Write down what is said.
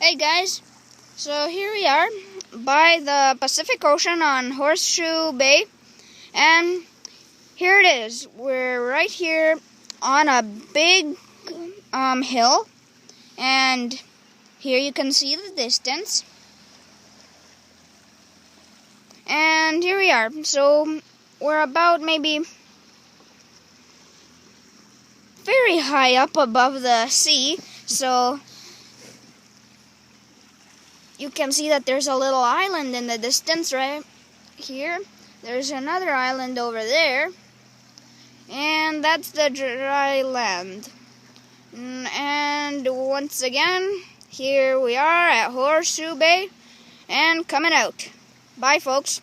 Hey guys, so here we are by the Pacific Ocean on Horseshoe Bay, and here it is. We're right here on a big hill, and here you can see the distance. And here we are. So we're about maybe very high up above the sea, so you can see that there's a little island in the distance right here. There's another island over there, and that's the dry land. And once again, here we are at Horseshoe Bay and coming out. Bye, folks.